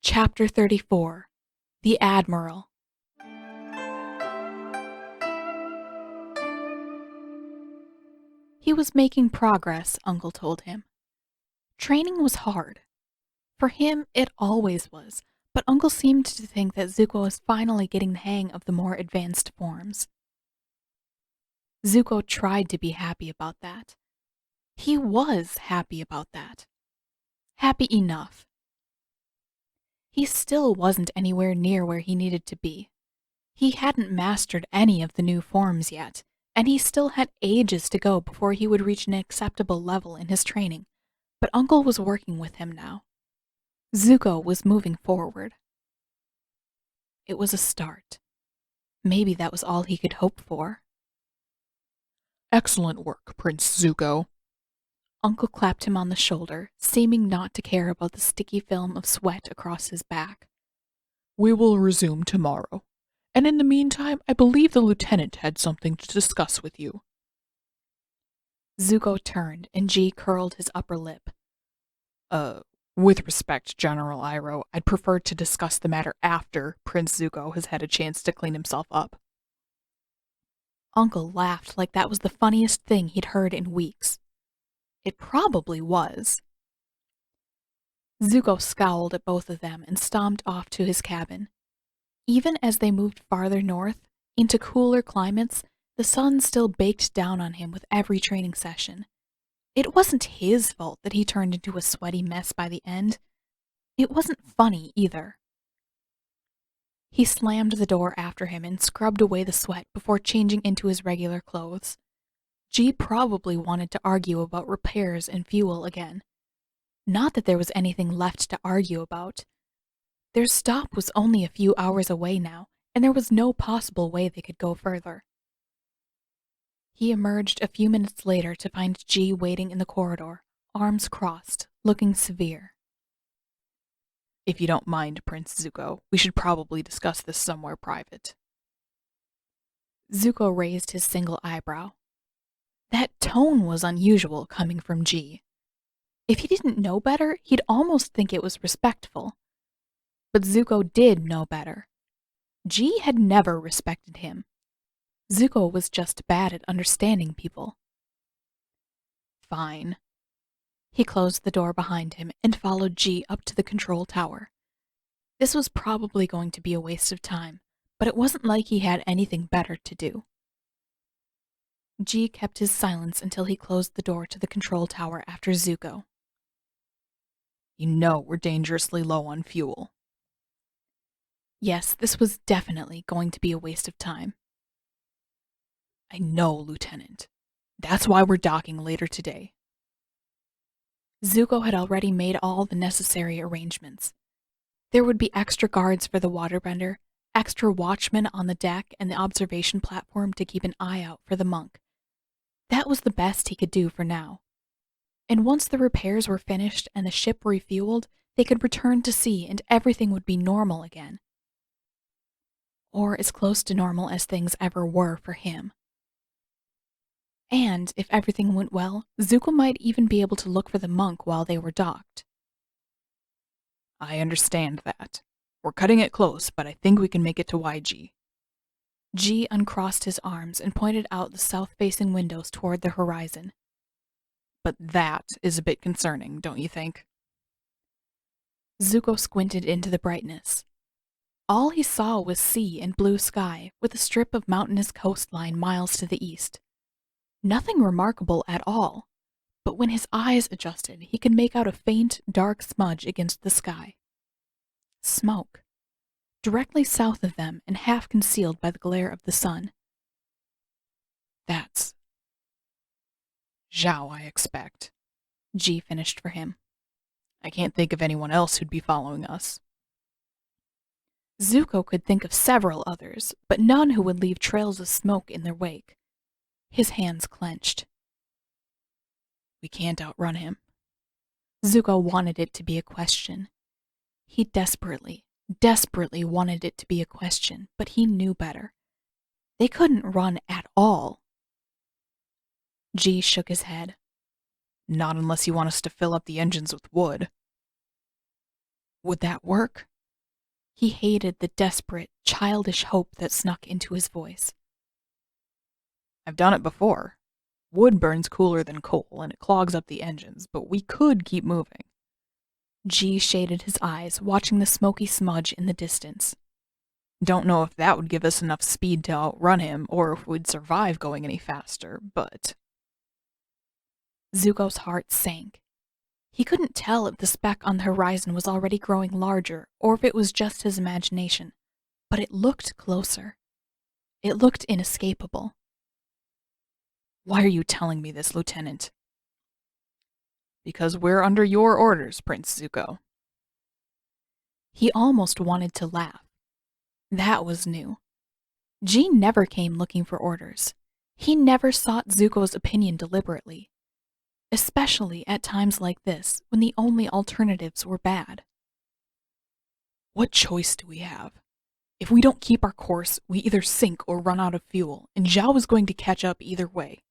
Chapter 34 The Admiral. He was making progress, Uncle told him. Training was hard. For him, it always was, but Uncle seemed to think that Zuko was finally getting the hang of the more advanced forms. Zuko tried to be happy about that. He was happy about that. Happy enough. He still wasn't anywhere near where he needed to be. He hadn't mastered any of the new forms yet, and he still had ages to go before he would reach an acceptable level in his training, but Uncle was working with him now. Zuko was moving forward. It was a start. Maybe that was all he could hope for. Excellent work, Prince Zuko. Uncle clapped him on the shoulder, seeming not to care about the sticky film of sweat across his back. We will resume tomorrow, and in the meantime, I believe the lieutenant had something to discuss with you. Zuko turned, and G curled his upper lip. With respect, General Iroh, I'd prefer to discuss the matter after Prince Zuko has had a chance to clean himself up. Uncle laughed like that was the funniest thing he'd heard in weeks. It probably was. Zuko scowled at both of them and stomped off to his cabin. Even as they moved farther north, into cooler climates, the sun still baked down on him with every training session. It wasn't his fault that he turned into a sweaty mess by the end. It wasn't funny either. He slammed the door after him and scrubbed away the sweat before changing into his regular clothes. G probably wanted to argue about repairs and fuel again. Not that there was anything left to argue about. Their stop was only a few hours away now, and there was no possible way they could go further. He emerged a few minutes later to find G waiting in the corridor, arms crossed, looking severe. If you don't mind, Prince Zuko, we should probably discuss this somewhere private. Zuko raised his single eyebrow. That tone was unusual coming from G. If he didn't know better, he'd almost think it was respectful. But Zuko did know better. G had never respected him. Zuko was just bad at understanding people. Fine. He closed the door behind him and followed G up to the control tower. This was probably going to be a waste of time, but it wasn't like he had anything better to do. G kept his silence until he closed the door to the control tower after Zuko. You know we're dangerously low on fuel. Yes, this was definitely going to be a waste of time. I know, Lieutenant. That's why we're docking later today. Zuko had already made all the necessary arrangements. There would be extra guards for the waterbender, extra watchmen on the deck and the observation platform to keep an eye out for the monk. That was the best he could do for now. And once the repairs were finished and the ship refueled, they could return to sea and everything would be normal again. Or as close to normal as things ever were for him. And, if everything went well, Zuko might even be able to look for the monk while they were docked. I understand that. We're cutting it close, but I think we can make it to YG. G uncrossed his arms and pointed out the south-facing windows toward the horizon. But that is a bit concerning, don't you think? Zuko squinted into the brightness. All he saw was sea and blue sky, with a strip of mountainous coastline miles to the east. Nothing remarkable at all, but when his eyes adjusted, he could make out a faint, dark smudge against the sky. Smoke. Directly south of them and half concealed by the glare of the sun. That's Zhao, I expect. G finished for him. I can't think of anyone else who'd be following us. Zuko could think of several others, but none who would leave trails of smoke in their wake. His hands clenched. We can't outrun him. Zuko wanted it to be a question. He desperately wanted it to be a question, but he knew better. They couldn't run at all. G shook his head. Not unless you want us to fill up the engines with wood. Would that work? He hated the desperate, childish hope that snuck into his voice. I've done it before. Wood burns cooler than coal, and it clogs up the engines, but we could keep moving. G shaded his eyes, watching the smoky smudge in the distance. Don't know if that would give us enough speed to outrun him, or if we'd survive going any faster, but... Zuko's heart sank. He couldn't tell if the speck on the horizon was already growing larger, or if it was just his imagination, but it looked closer. It looked inescapable. Why are you telling me this, Lieutenant? Because we're under your orders, Prince Zuko. He almost wanted to laugh. That was new. G never came looking for orders. He never sought Zuko's opinion deliberately, especially at times like this when the only alternatives were bad. What choice do we have? If we don't keep our course, we either sink or run out of fuel, and Zhao is going to catch up either way.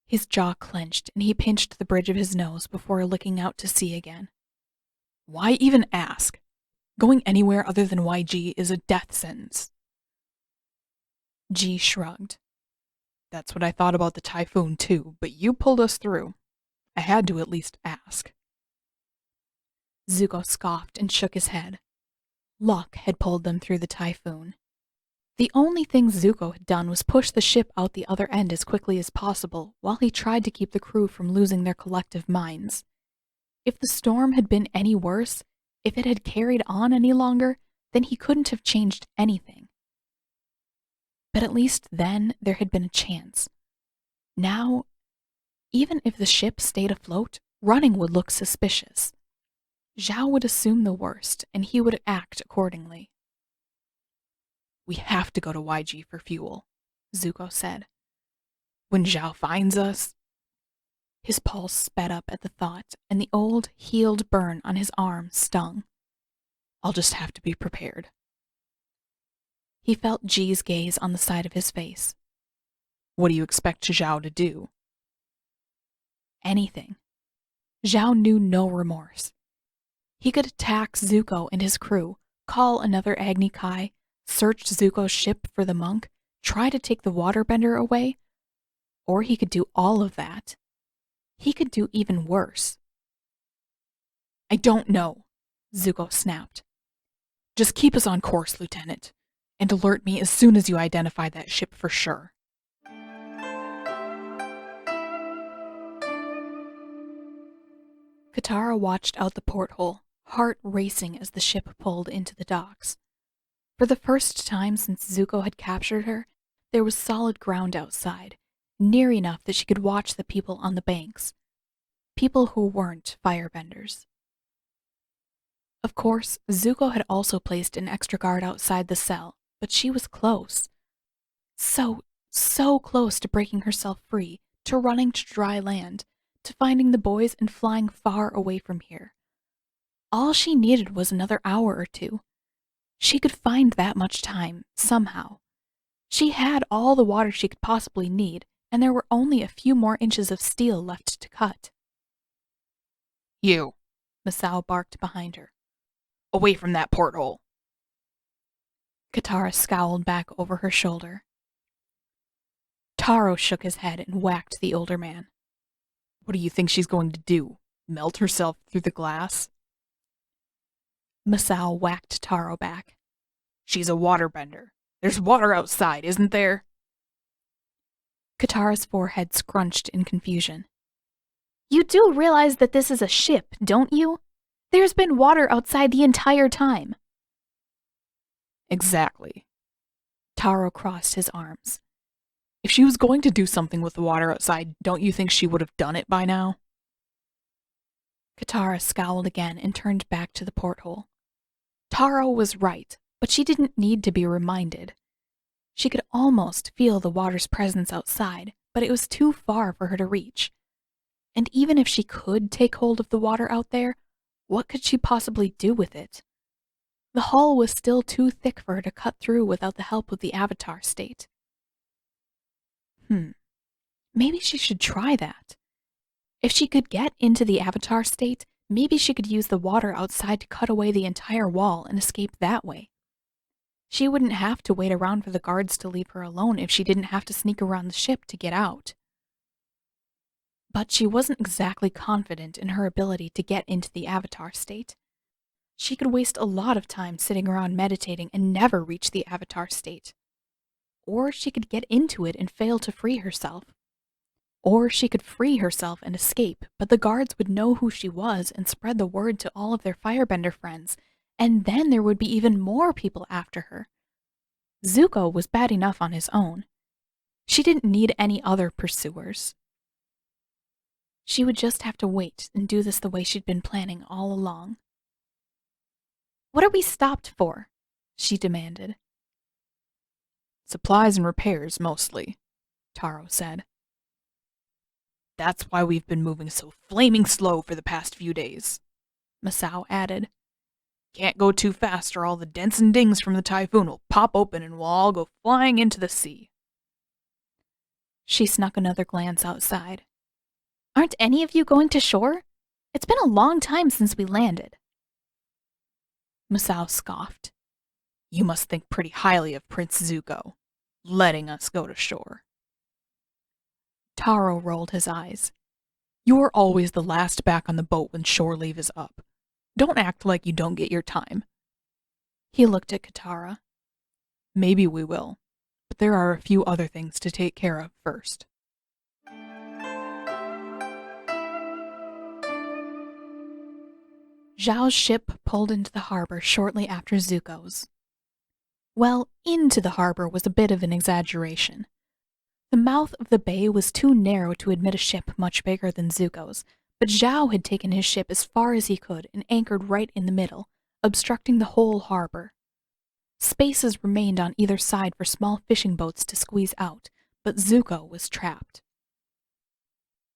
His jaw clenched and he pinched the bridge of his nose before looking out to sea again. Why even ask? Going anywhere other than YG is a death sentence. G shrugged. That's what I thought about the typhoon too, but you pulled us through. I had to at least ask. Zuko scoffed and shook his head. Luck had pulled them through the typhoon. The only thing Zuko had done was push the ship out the other end as quickly as possible while he tried to keep the crew from losing their collective minds. If the storm had been any worse, if it had carried on any longer, then he couldn't have changed anything. But at least then there had been a chance. Now, even if the ship stayed afloat, running would look suspicious. Zhao would assume the worst, and he would act accordingly. We have to go to YG for fuel, Zuko said. When Zhao finds us... His pulse sped up at the thought, and the old, healed burn on his arm stung. I'll just have to be prepared. He felt G's gaze on the side of his face. What do you expect Zhao to do? Anything. Zhao knew no remorse. He could attack Zuko and his crew, call another Agni Kai, search Zuko's ship for the monk, try to take the waterbender away, or he could do all of that. He could do even worse. I don't know, Zuko snapped. Just keep us on course, Lieutenant, and alert me as soon as you identify that ship for sure. Katara watched out the porthole, heart racing as the ship pulled into the docks. For the first time since Zuko had captured her, there was solid ground outside, near enough that she could watch the people on the banks. People who weren't firebenders. Of course, Zuko had also placed an extra guard outside the cell, but she was close. So close to breaking herself free, to running to dry land, to finding the boys and flying far away from here. All she needed was another hour or two. She could find that much time, somehow. She had all the water she could possibly need, and there were only a few more inches of steel left to cut. You, Masao barked behind her. Away from that porthole. Katara scowled back over her shoulder. Taro shook his head and whacked the older man. What do you think she's going to do? Melt herself through the glass? Masao whacked Taro back. She's a waterbender. There's water outside, isn't there? Katara's forehead scrunched in confusion. You do realize that this is a ship, don't you? There's been water outside the entire time. Exactly. Taro crossed his arms. If she was going to do something with the water outside, don't you think she would have done it by now? Katara scowled again and turned back to the porthole. Taro was right, but she didn't need to be reminded. She could almost feel the water's presence outside, but it was too far for her to reach. And even if she could take hold of the water out there, what could she possibly do with it? The hull was still too thick for her to cut through without the help of the Avatar state. Maybe she should try that. If she could get into the Avatar state, Maybe she could use the water outside to cut away the entire wall and escape that way. She wouldn't have to wait around for the guards to leave her alone if she didn't have to sneak around the ship to get out. But she wasn't exactly confident in her ability to get into the Avatar state. She could waste a lot of time sitting around meditating and never reach the Avatar state. Or she could get into it and fail to free herself. Or she could free herself and escape, but the guards would know who she was and spread the word to all of their firebender friends, and then there would be even more people after her. Zuko was bad enough on his own. She didn't need any other pursuers. She would just have to wait and do this the way she'd been planning all along. "What are we stopped for?" she demanded. "Supplies and repairs, mostly," Taro said. "That's why we've been moving so flaming slow for the past few days," Masao added. "Can't go too fast or all the dents and dings from the typhoon will pop open and we'll all go flying into the sea." She snuck another glance outside. "Aren't any of you going to shore? It's been a long time since we landed." Masao scoffed. "You must think pretty highly of Prince Zuko, letting us go to shore." Taro rolled his eyes. "You're always the last back on the boat when shore leave is up. Don't act like you don't get your time." He looked at Katara. "Maybe we will, but there are a few other things to take care of first." Zhao's ship pulled into the harbor shortly after Zuko's. Well, into the harbor was a bit of an exaggeration. The mouth of the bay was too narrow to admit a ship much bigger than Zuko's, but Zhao had taken his ship as far as he could and anchored right in the middle, obstructing the whole harbor. Spaces remained on either side for small fishing boats to squeeze out, but Zuko was trapped.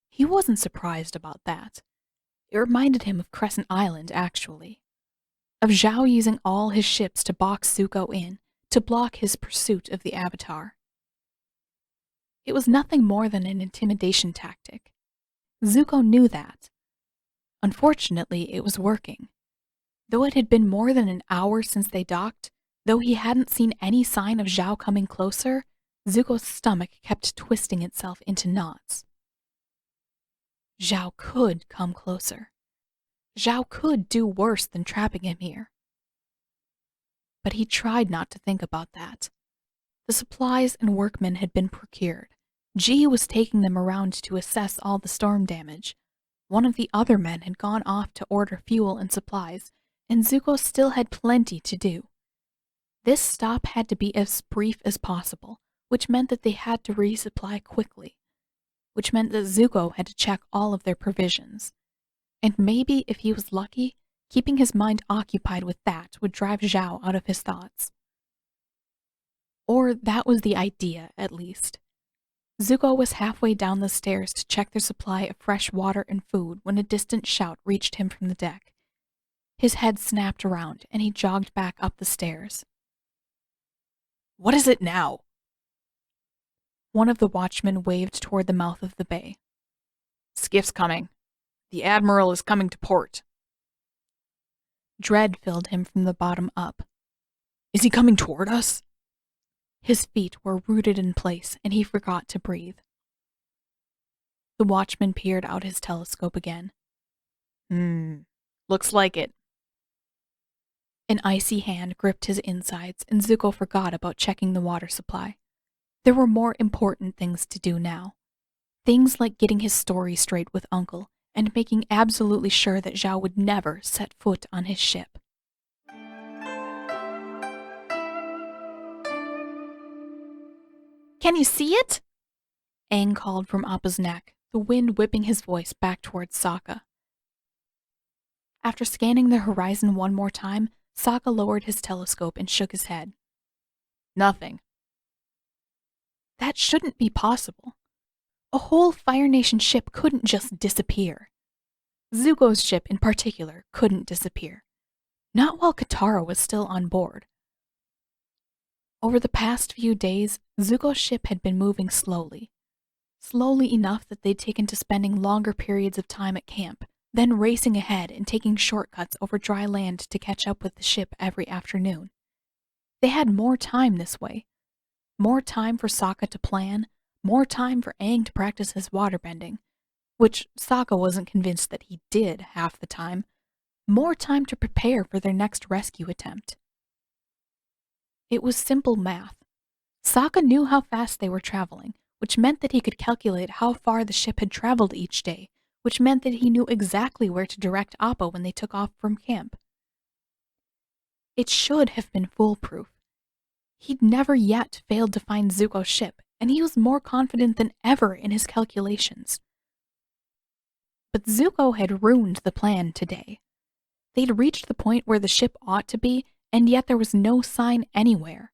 He wasn't surprised about that. It reminded him of Crescent Island, actually. Of Zhao using all his ships to box Zuko in, to block his pursuit of the Avatar. It was nothing more than an intimidation tactic. Zuko knew that. Unfortunately, it was working. Though it had been more than an hour since they docked, though he hadn't seen any sign of Zhao coming closer, Zuko's stomach kept twisting itself into knots. Zhao could come closer. Zhao could do worse than trapping him here. But he tried not to think about that. The supplies and workmen had been procured. G was taking them around to assess all the storm damage. One of the other men had gone off to order fuel and supplies, and Zuko still had plenty to do. This stop had to be as brief as possible, which meant that they had to resupply quickly, which meant that Zuko had to check all of their provisions. And maybe, if he was lucky, keeping his mind occupied with that would drive Zhao out of his thoughts. Or that was the idea, at least. Zuko was halfway down the stairs to check their supply of fresh water and food when a distant shout reached him from the deck. His head snapped around, and he jogged back up the stairs. "What is it now?" One of the watchmen waved toward the mouth of the bay. "Skiff's coming. The Admiral is coming to port." Dread filled him from the bottom up. "Is he coming toward us?" His feet were rooted in place, and he forgot to breathe. The watchman peered out his telescope again. Looks like it." An icy hand gripped his insides, and Zuko forgot about checking the water supply. There were more important things to do now. Things like getting his story straight with Uncle, and making absolutely sure that Zhao would never set foot on his ship. "Can you see it?" Aang called from Appa's neck, the wind whipping his voice back towards Sokka. After scanning the horizon one more time, Sokka lowered his telescope and shook his head. "Nothing." That shouldn't be possible. A whole Fire Nation ship couldn't just disappear. Zuko's ship in particular couldn't disappear. Not while Katara was still on board. Over the past few days, Zuko's ship had been moving slowly. Slowly enough that they'd taken to spending longer periods of time at camp, then racing ahead and taking shortcuts over dry land to catch up with the ship every afternoon. They had more time this way. More time for Sokka to plan, more time for Aang to practice his waterbending, which Sokka wasn't convinced that he did half the time, more time to prepare for their next rescue attempt. It was simple math. Sokka knew how fast they were traveling, which meant that he could calculate how far the ship had traveled each day, which meant that he knew exactly where to direct Appa when they took off from camp. It should have been foolproof. He'd never yet failed to find Zuko's ship, and he was more confident than ever in his calculations. But Zuko had ruined the plan today. They'd reached the point where the ship ought to be, and yet there was no sign anywhere.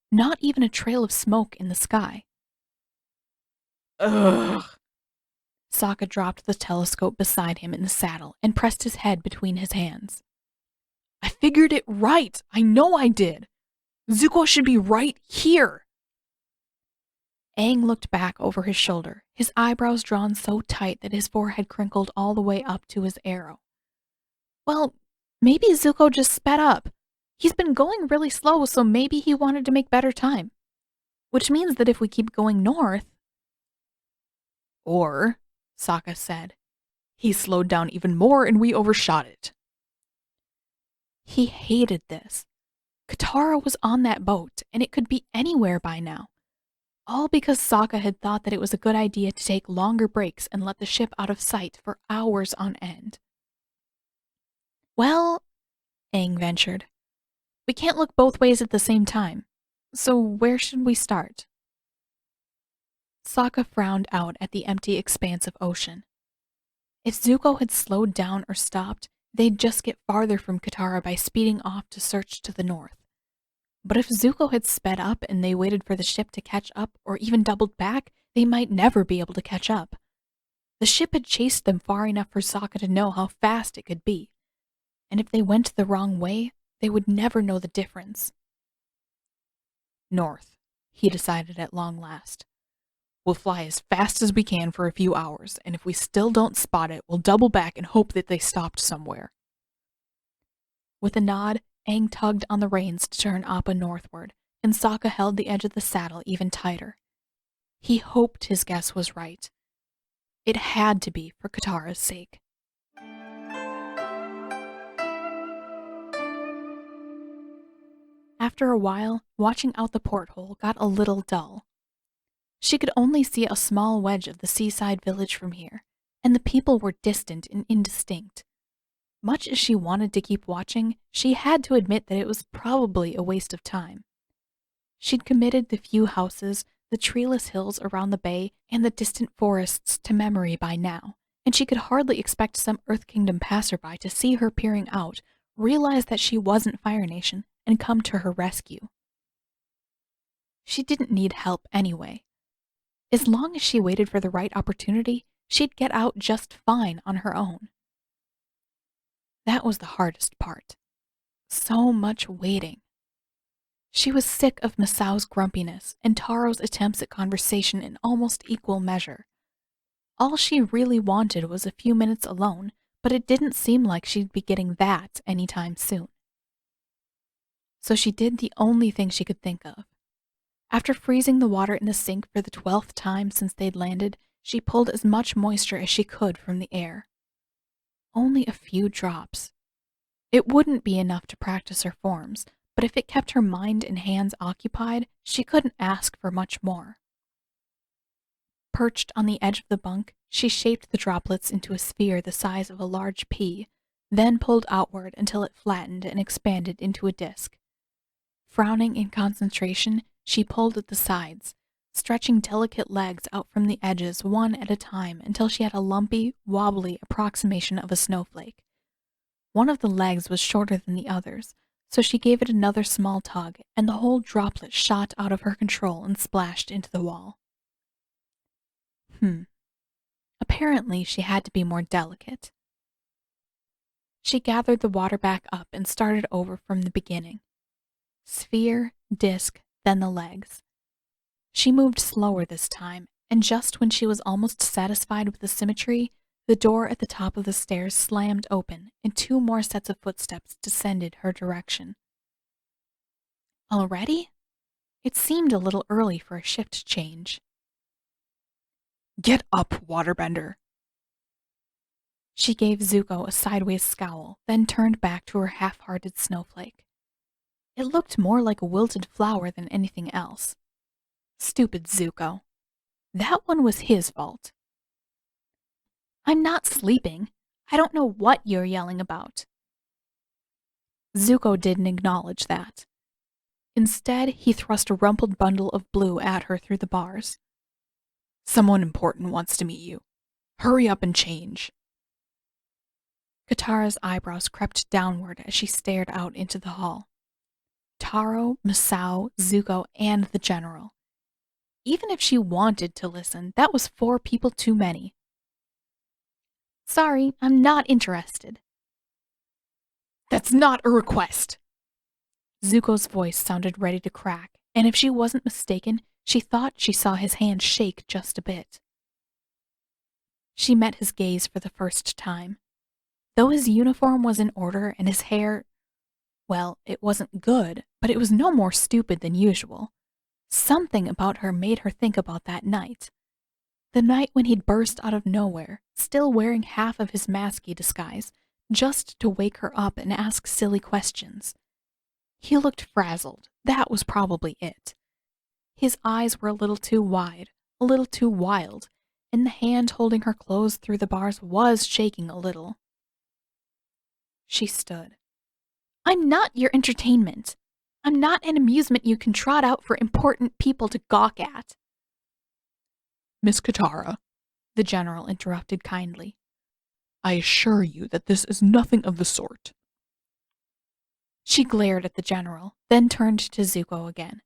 Not even a trail of smoke in the sky. Ugh. Sokka dropped the telescope beside him in the saddle and pressed his head between his hands. I figured it right. I know I did. Zuko should be right here. Aang looked back over his shoulder, his eyebrows drawn so tight that his forehead crinkled all the way up to his arrow. Well, maybe Zuko just sped up. He's been going really slow, so maybe he wanted to make better time. Which means that if we keep going north... Or, Sokka said, he slowed down even more and we overshot it. He hated this. Katara was on that boat, and it could be anywhere by now. All because Sokka had thought that it was a good idea to take longer breaks and let the ship out of sight for hours on end. Well, Aang ventured, we can't look both ways at the same time. So where should we start? Sokka frowned out at the empty expanse of ocean. If Zuko had slowed down or stopped, they'd just get farther from Katara by speeding off to search to the north. But if Zuko had sped up and they waited for the ship to catch up or even doubled back, they might never be able to catch up. The ship had chased them far enough for Sokka to know how fast it could be. And if they went the wrong way, they would never know the difference. North, he decided at long last. We'll fly as fast as we can for a few hours, and if we still don't spot it, we'll double back and hope that they stopped somewhere. With a nod, Aang tugged on the reins to turn Appa northward, and Sokka held the edge of the saddle even tighter. He hoped his guess was right. It had to be for Katara's sake. After a while, watching out the porthole got a little dull. She could only see a small wedge of the seaside village from here, and the people were distant and indistinct. Much as she wanted to keep watching, she had to admit that it was probably a waste of time. She'd committed the few houses, the treeless hills around the bay, and the distant forests to memory by now, and she could hardly expect some Earth Kingdom passerby to see her peering out, realize that she wasn't Fire Nation, and come to her rescue. She didn't need help anyway. As long as she waited for the right opportunity, she'd get out just fine on her own. That was the hardest part. So much waiting. She was sick of Masao's grumpiness and Taro's attempts at conversation in almost equal measure. All she really wanted was a few minutes alone, but it didn't seem like she'd be getting that anytime soon. So she did the only thing she could think of. After freezing the water in the sink for the 12th time since they'd landed, she pulled as much moisture as she could from the air. Only a few drops. It wouldn't be enough to practice her forms, but if it kept her mind and hands occupied, she couldn't ask for much more. Perched on the edge of the bunk, she shaped the droplets into a sphere the size of a large pea, then pulled outward until it flattened and expanded into a disc. Frowning in concentration, she pulled at the sides, stretching delicate legs out from the edges one at a time until she had a lumpy, wobbly approximation of a snowflake. One of the legs was shorter than the others, so she gave it another small tug, and the whole droplet shot out of her control and splashed into the wall. Apparently she had to be more delicate. She gathered the water back up and started over from the beginning. Sphere, disc, then the legs. She moved slower this time, and just when she was almost satisfied with the symmetry, The door at the top of the stairs slammed open, and 2 more sets of footsteps descended her direction. Already? It seemed a little early for a shift change. Get up, waterbender. She gave Zuko a sideways scowl, then turned back to her half-hearted snowflake. It looked more like a wilted flower than anything else. Stupid Zuko. That one was his fault. I'm not sleeping. I don't know what you're yelling about. Zuko didn't acknowledge that. Instead, he thrust a rumpled bundle of blue at her through the bars. Someone important wants to meet you. Hurry up and change. Katara's eyebrows crept downward as she stared out into the hall. Taro, Misao, Zuko, and the General. Even if she wanted to listen, that was 4 people too many. Sorry, I'm not interested. That's not a request. Zuko's voice sounded ready to crack, and if she wasn't mistaken, she thought she saw his hand shake just a bit. She met his gaze for the first time. Though his uniform was in order and his hair, well, it wasn't good, but it was no more stupid than usual. Something about her made her think about that night. The night when he'd burst out of nowhere, still wearing half of his masky disguise, just to wake her up and ask silly questions. He looked frazzled, that was probably it. His eyes were a little too wide, a little too wild, and the hand holding her clothes through the bars was shaking a little. She stood. I'm not your entertainment. I'm not an amusement you can trot out for important people to gawk at. Miss Katara, the General interrupted kindly. I assure you that this is nothing of the sort. She glared at the General, then turned to Zuko again.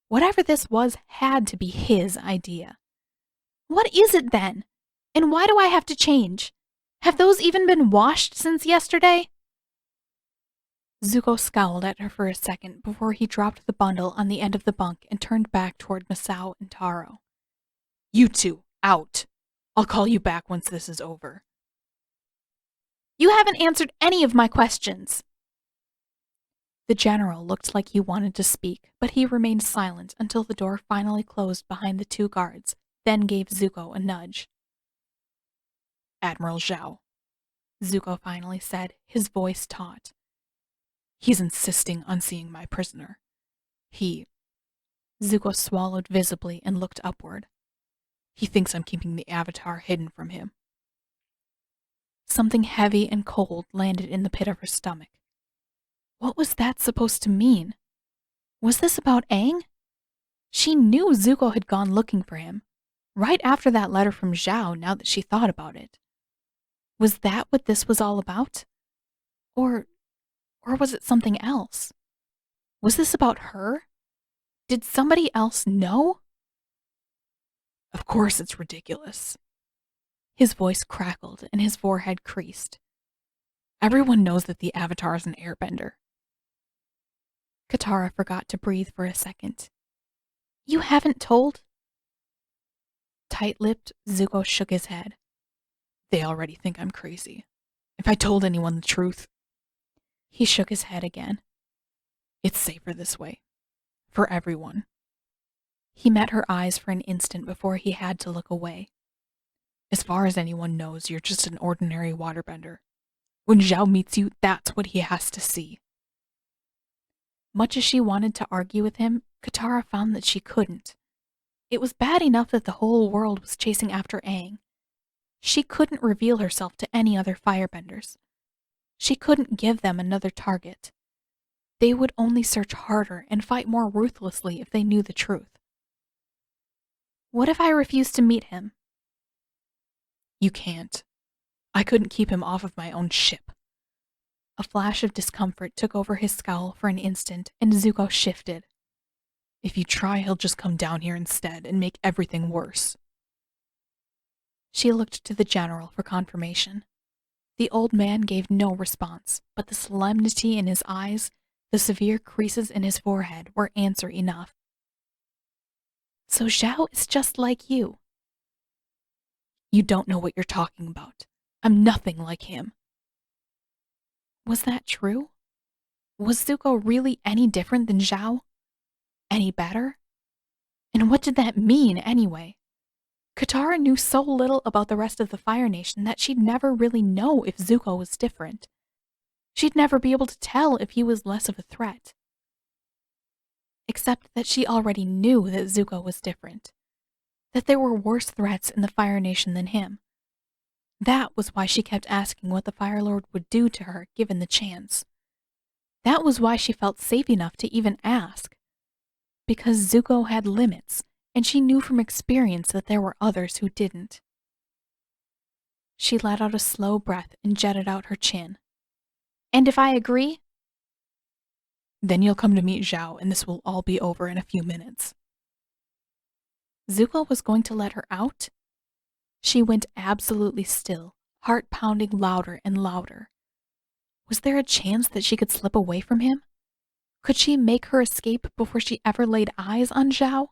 Whatever this was had to be his idea. What is it then? And why do I have to change? Have those even been washed since yesterday? Zuko scowled at her for a second before he dropped the bundle on the end of the bunk and turned back toward Misao and Taro. You two, out. I'll call you back once this is over. You haven't answered any of my questions. The General looked like he wanted to speak, but he remained silent until the door finally closed behind the 2 guards, then gave Zuko a nudge. Admiral Zhao, Zuko finally said, his voice taut. He's insisting on seeing my prisoner. Zuko swallowed visibly and looked upward. He thinks I'm keeping the Avatar hidden from him. Something heavy and cold landed in the pit of her stomach. What was that supposed to mean? Was this about Aang? She knew Zuko had gone looking for him, right after that letter from Zhao, now that she thought about it. Was that what this was all about? Or was it something else? Was this about her? Did somebody else know? Of course it's ridiculous. His voice crackled and his forehead creased. Everyone knows that the Avatar is an airbender. Katara forgot to breathe for a second. You haven't told? Tight-lipped, Zuko shook his head. They already think I'm crazy. If I told anyone the truth... He shook his head again. It's safer this way. For everyone. He met her eyes for an instant before he had to look away. As far as anyone knows, you're just an ordinary waterbender. When Zhao meets you, that's what he has to see. Much as she wanted to argue with him, Katara found that she couldn't. It was bad enough that the whole world was chasing after Aang. She couldn't reveal herself to any other firebenders. She couldn't give them another target. They would only search harder and fight more ruthlessly if they knew the truth. What if I refused to meet him? You can't. I couldn't keep him off of my own ship. A flash of discomfort took over his scowl for an instant, and Zuko shifted. If you try, he'll just come down here instead and make everything worse. She looked to the General for confirmation. The old man gave no response, but the solemnity in his eyes, the severe creases in his forehead were answer enough. So Zhao is just like you. You don't know what you're talking about. I'm nothing like him. Was that true? Was Zuko really any different than Zhao? Any better? And what did that mean, anyway? Katara knew so little about the rest of the Fire Nation that she'd never really know if Zuko was different. She'd never be able to tell if he was less of a threat. Except that she already knew that Zuko was different. That there were worse threats in the Fire Nation than him. That was why she kept asking what the Fire Lord would do to her given the chance. That was why she felt safe enough to even ask. Because Zuko had limits, and she knew from experience that there were others who didn't. She let out a slow breath and jetted out her chin. And if I agree? Then you'll come to meet Zhao, and this will all be over in a few minutes. Zuko was going to let her out? She went absolutely still, heart pounding louder and louder. Was there a chance that she could slip away from him? Could she make her escape before she ever laid eyes on Zhao?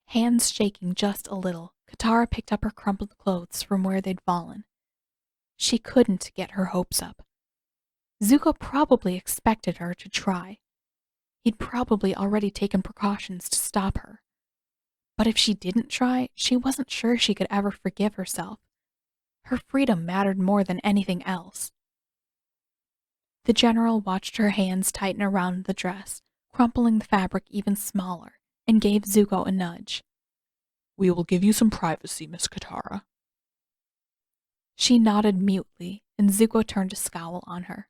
Hands shaking just a little, Katara picked up her crumpled clothes from where they'd fallen. She couldn't get her hopes up. Zuko probably expected her to try. He'd probably already taken precautions to stop her. But if she didn't try, she wasn't sure she could ever forgive herself. Her freedom mattered more than anything else. The general watched her hands tighten around the dress, crumpling the fabric even smaller, and gave Zuko a nudge. We will give you some privacy, Miss Katara. She nodded mutely, and Zuko turned to scowl on her.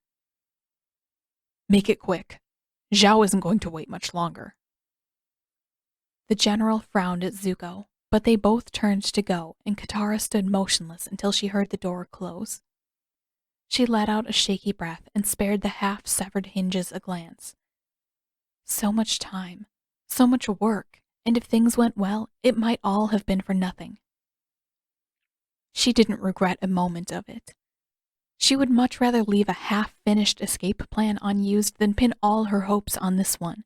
Make it quick. Zhao isn't going to wait much longer. The general frowned at Zuko, but they both turned to go, and Katara stood motionless until she heard the door close. She let out a shaky breath and spared the half-severed hinges a glance. So much time, so much work, and if things went well, it might all have been for nothing. She didn't regret a moment of it. She would much rather leave a half-finished escape plan unused than pin all her hopes on this one.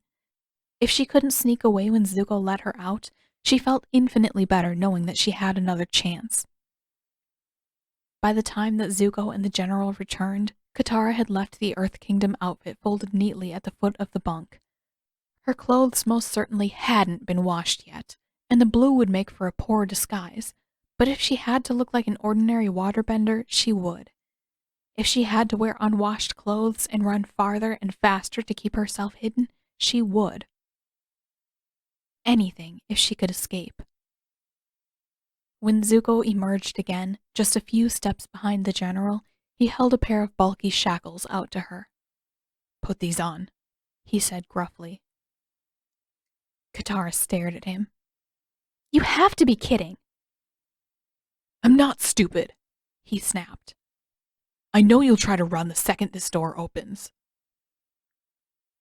If she couldn't sneak away when Zuko let her out, she felt infinitely better knowing that she had another chance. By the time that Zuko and the general returned, Katara had left the Earth Kingdom outfit folded neatly at the foot of the bunk. Her clothes most certainly hadn't been washed yet, and the blue would make for a poor disguise, but if she had to look like an ordinary waterbender, she would. If she had to wear unwashed clothes and run farther and faster to keep herself hidden, she would. Anything if she could escape. When Zuko emerged again, just a few steps behind the general, he held a pair of bulky shackles out to her. Put these on, he said gruffly. Katara stared at him. You have to be kidding. I'm not stupid, he snapped. I know you'll try to run the second this door opens.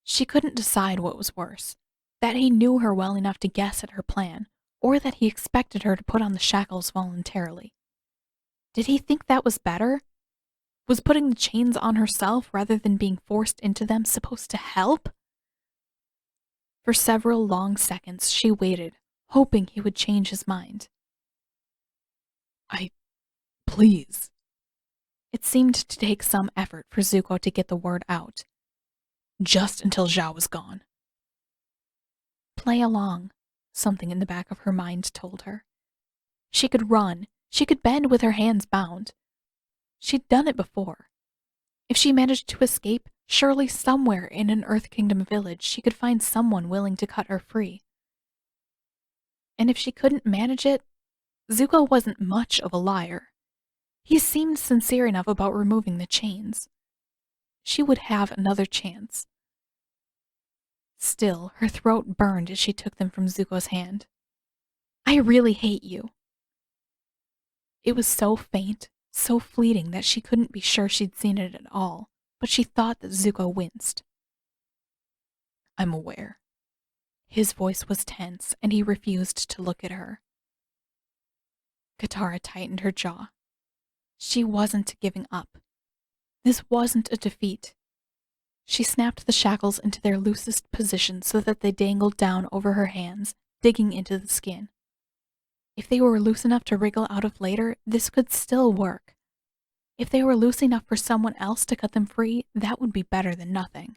She couldn't decide what was worse, that he knew her well enough to guess at her plan, or that he expected her to put on the shackles voluntarily. Did he think that was better? Was putting the chains on herself rather than being forced into them supposed to help? For several long seconds she waited, hoping he would change his mind. Please. It seemed to take some effort for Zuko to get the word out. Just until Zhao was gone. Play along, something in the back of her mind told her. She could run, she could bend with her hands bound. She'd done it before. If she managed to escape, surely somewhere in an Earth Kingdom village she could find someone willing to cut her free. And if she couldn't manage it, Zuko wasn't much of a liar. He seemed sincere enough about removing the chains. She would have another chance. Still, her throat burned as she took them from Zuko's hand. I really hate you. It was so faint, so fleeting that she couldn't be sure she'd seen it at all, but she thought that Zuko winced. I'm aware. His voice was tense, and he refused to look at her. Katara tightened her jaw. She wasn't giving up. This wasn't a defeat. She snapped the shackles into their loosest position so that they dangled down over her hands, digging into the skin. If they were loose enough to wriggle out of later, this could still work. If they were loose enough for someone else to cut them free, that would be better than nothing.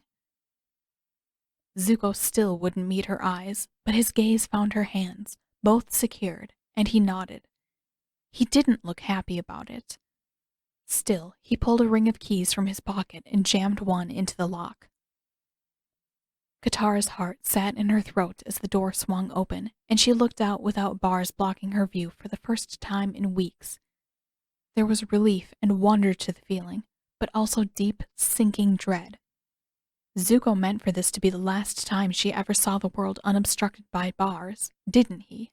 Zuko still wouldn't meet her eyes, but his gaze found her hands, both secured, and he nodded. He didn't look happy about it. Still, he pulled a ring of keys from his pocket and jammed one into the lock. Katara's heart sat in her throat as the door swung open, and she looked out without bars blocking her view for the first time in weeks. There was relief and wonder to the feeling, but also deep, sinking dread. Zuko meant for this to be the last time she ever saw the world unobstructed by bars, didn't he?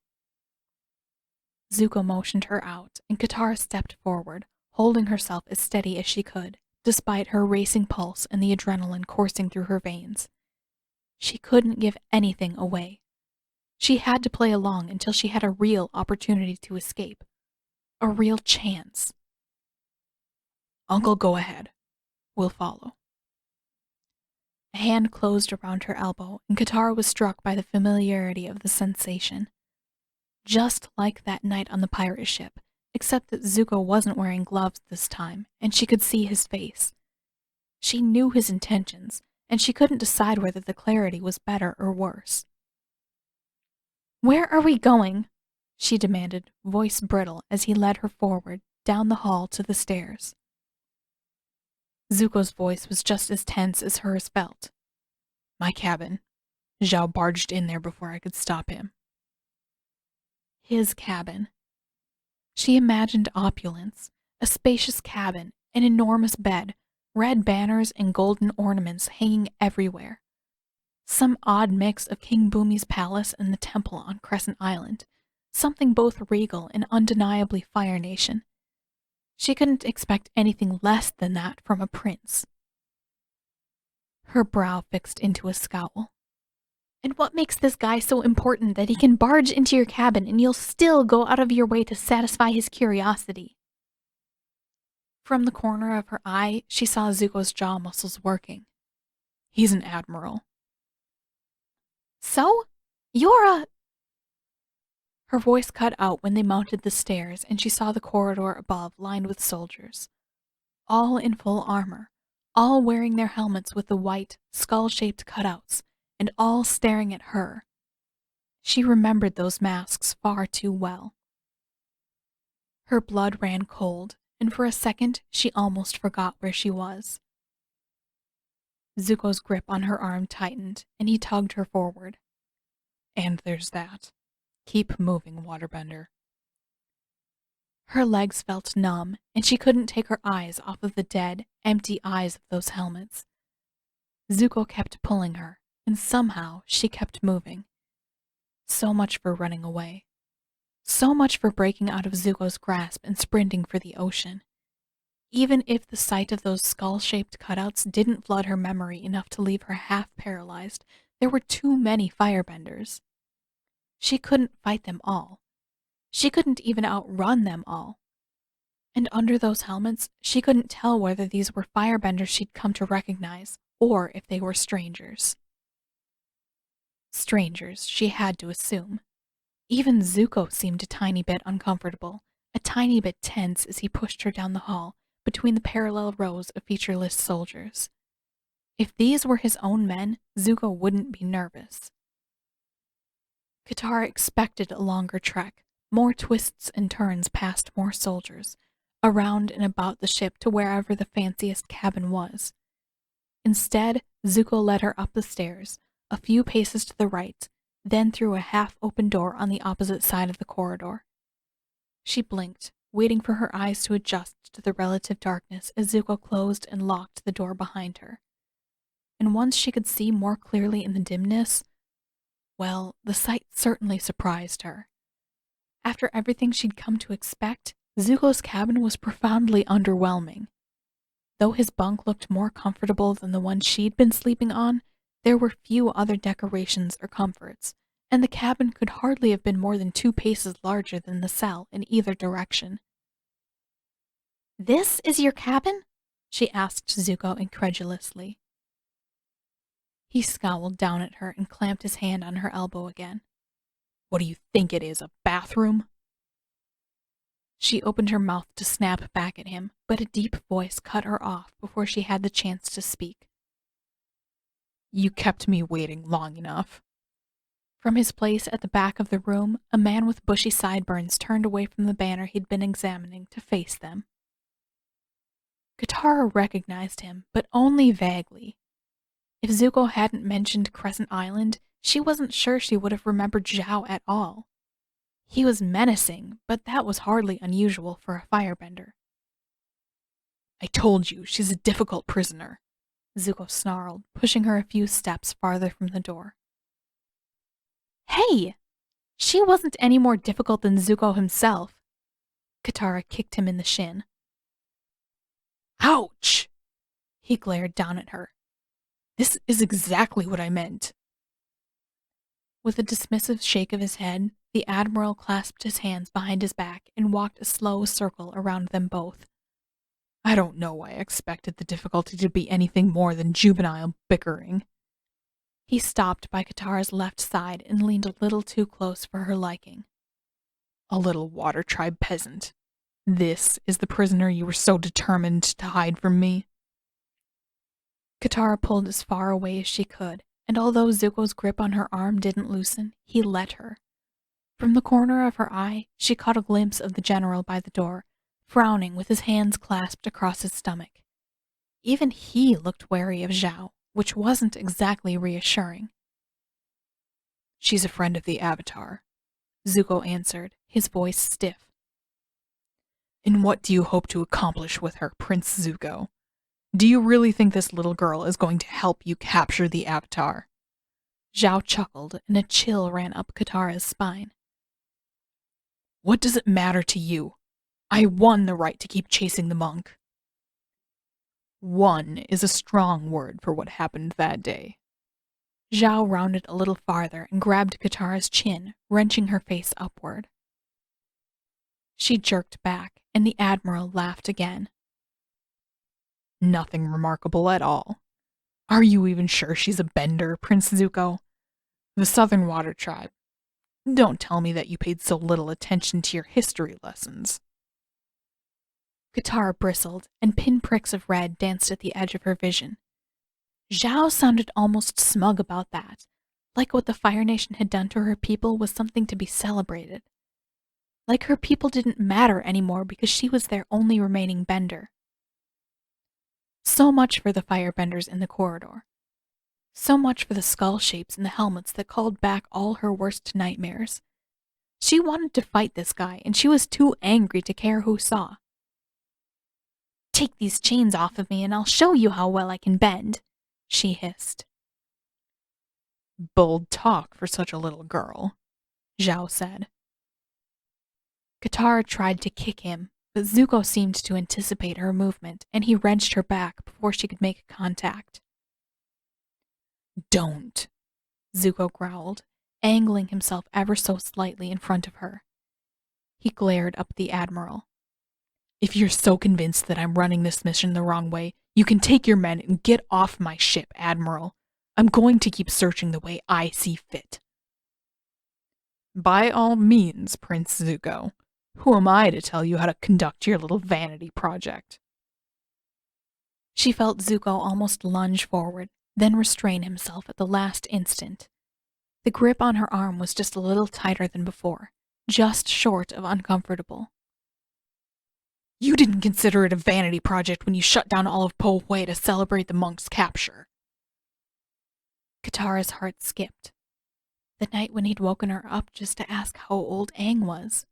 Zuko motioned her out, and Katara stepped forward, holding herself as steady as she could, despite her racing pulse and the adrenaline coursing through her veins. She couldn't give anything away. She had to play along until she had a real opportunity to escape. A real chance. Uncle, go ahead. We'll follow. A hand closed around her elbow, and Katara was struck by the familiarity of the sensation. Just like that night on the pirate ship, except that Zuko wasn't wearing gloves this time, and she could see his face. She knew his intentions, and she couldn't decide whether the clarity was better or worse. "Where are we going?" she demanded, voice brittle, as he led her forward, down the hall to the stairs. Zuko's voice was just as tense as hers felt. My cabin. Zhao barged in there before I could stop him. His cabin. She imagined opulence, a spacious cabin, an enormous bed, red banners and golden ornaments hanging everywhere. Some odd mix of King Bumi's palace and the temple on Crescent Island, something both regal and undeniably Fire Nation. She couldn't expect anything less than that from a prince. Her brow fixed into a scowl. "And what makes this guy so important that he can barge into your cabin and you'll still go out of your way to satisfy his curiosity?" From the corner of her eye, she saw Zuko's jaw muscles working. He's an admiral. "So? You're a—" Her voice cut out when they mounted the stairs and she saw the corridor above lined with soldiers. All in full armor, all wearing their helmets with the white, skull-shaped cutouts, and all staring at her. She remembered those masks far too well. Her blood ran cold, and for a second she almost forgot where she was. Zuko's grip on her arm tightened, and he tugged her forward. And there's that. Keep moving, waterbender. Her legs felt numb, and she couldn't take her eyes off of the dead, empty eyes of those helmets. Zuko kept pulling her, and somehow she kept moving. So much for running away. So much for breaking out of Zuko's grasp and sprinting for the ocean. Even if the sight of those skull-shaped cutouts didn't flood her memory enough to leave her half paralyzed, there were too many firebenders. She couldn't fight them all. She couldn't even outrun them all. And under those helmets, she couldn't tell whether these were firebenders she'd come to recognize, or if they were strangers. Strangers, she had to assume. Even Zuko seemed a tiny bit uncomfortable, a tiny bit tense as he pushed her down the hall, between the parallel rows of featureless soldiers. If these were his own men, Zuko wouldn't be nervous. Katara expected a longer trek, more twists and turns past more soldiers, around and about the ship to wherever the fanciest cabin was. Instead, Zuko led her up the stairs, a few paces to the right, then through a half-open door on the opposite side of the corridor. She blinked, waiting for her eyes to adjust to the relative darkness as Zuko closed and locked the door behind her. And once she could see more clearly in the dimness, well, the sight certainly surprised her. After everything she'd come to expect, Zuko's cabin was profoundly underwhelming. Though his bunk looked more comfortable than the one she'd been sleeping on, there were few other decorations or comforts, and the cabin could hardly have been more than 2 paces larger than the cell in either direction. "This is your cabin?" she asked Zuko incredulously. He scowled down at her and clamped his hand on her elbow again. What do you think it is, a bathroom? She opened her mouth to snap back at him, but a deep voice cut her off before she had the chance to speak. You kept me waiting long enough. From his place at the back of the room, a man with bushy sideburns turned away from the banner he'd been examining to face them. Katara recognized him, but only vaguely. If Zuko hadn't mentioned Crescent Island, she wasn't sure she would have remembered Zhao at all. He was menacing, but that was hardly unusual for a firebender. I told you, she's a difficult prisoner, Zuko snarled, pushing her a few steps farther from the door. Hey! She wasn't any more difficult than Zuko himself. Katara kicked him in the shin. Ouch! He glared down at her. This is exactly what I meant. With a dismissive shake of his head, the Admiral clasped his hands behind his back and walked a slow circle around them both. I don't know why I expected the difficulty to be anything more than juvenile bickering. He stopped by Katara's left side and leaned a little too close for her liking. A little water tribe peasant. This is the prisoner you were so determined to hide from me? Katara pulled as far away as she could, and although Zuko's grip on her arm didn't loosen, he let her. From the corner of her eye, she caught a glimpse of the general by the door, frowning with his hands clasped across his stomach. Even he looked wary of Zhao, which wasn't exactly reassuring. She's a friend of the Avatar, Zuko answered, his voice stiff. And what do you hope to accomplish with her, Prince Zuko? Do you really think this little girl is going to help you capture the Avatar? Zhao chuckled, and a chill ran up Katara's spine. What does it matter to you? I won the right to keep chasing the monk. Won is a strong word for what happened that day. Zhao rounded a little farther and grabbed Katara's chin, wrenching her face upward. She jerked back, and the Admiral laughed again. Nothing remarkable at all. Are you even sure she's a bender, Prince Zuko? The Southern Water Tribe. Don't tell me that you paid so little attention to your history lessons. Katara bristled, and pinpricks of red danced at the edge of her vision. Zhao sounded almost smug about that, like what the Fire Nation had done to her people was something to be celebrated. Like her people didn't matter anymore because she was their only remaining bender. So much for the firebenders in the corridor. So much for the skull shapes in the helmets that called back all her worst nightmares. She wanted to fight this guy, and she was too angry to care who saw. Take these chains off of me, and I'll show you how well I can bend, she hissed. Bold talk for such a little girl, Zhao said. Katara tried to kick him, but Zuko seemed to anticipate her movement, and he wrenched her back before she could make contact. Don't, Zuko growled, angling himself ever so slightly in front of her. He glared up at the Admiral. If you're so convinced that I'm running this mission the wrong way, you can take your men and get off my ship, Admiral. I'm going to keep searching the way I see fit. By all means, Prince Zuko. Who am I to tell you how to conduct your little vanity project? She felt Zuko almost lunge forward, then restrain himself at the last instant. The grip on her arm was just a little tighter than before, just short of uncomfortable. You didn't consider it a vanity project when you shut down all of Po Hui to celebrate the monk's capture. Katara's heart skipped. The night when he'd woken her up just to ask how old Aang was.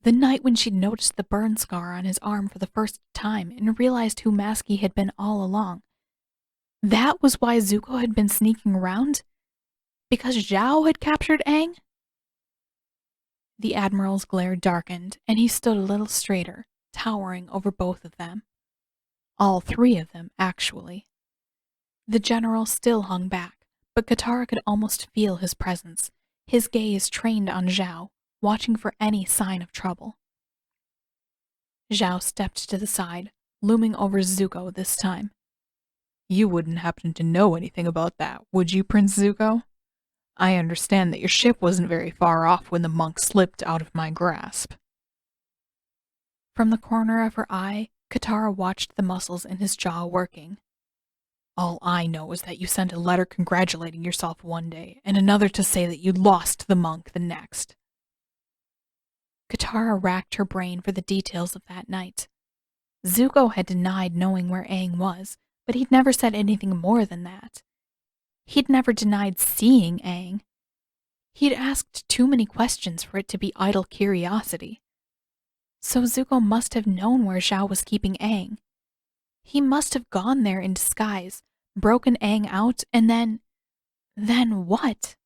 The night when she'd noticed the burn scar on his arm for the first time and realized who Maskey had been all along. That was why Zuko had been sneaking around? Because Zhao had captured Aang? The Admiral's glare darkened, and he stood a little straighter, towering over both of them. All three of them, actually. The general still hung back, but Katara could almost feel his presence, his gaze trained on Zhao, watching for any sign of trouble. Zhao stepped to the side, looming over Zuko this time. You wouldn't happen to know anything about that, would you, Prince Zuko? I understand that your ship wasn't very far off when the monk slipped out of my grasp. From the corner of her eye, Katara watched the muscles in his jaw working. All I know is that you sent a letter congratulating yourself one day, and another to say that you lost the monk the next. Katara racked her brain for the details of that night. Zuko had denied knowing where Aang was, but he'd never said anything more than that. He'd never denied seeing Aang. He'd asked too many questions for it to be idle curiosity. So Zuko must have known where Zhao was keeping Aang. He must have gone there in disguise, broken Aang out, and then what?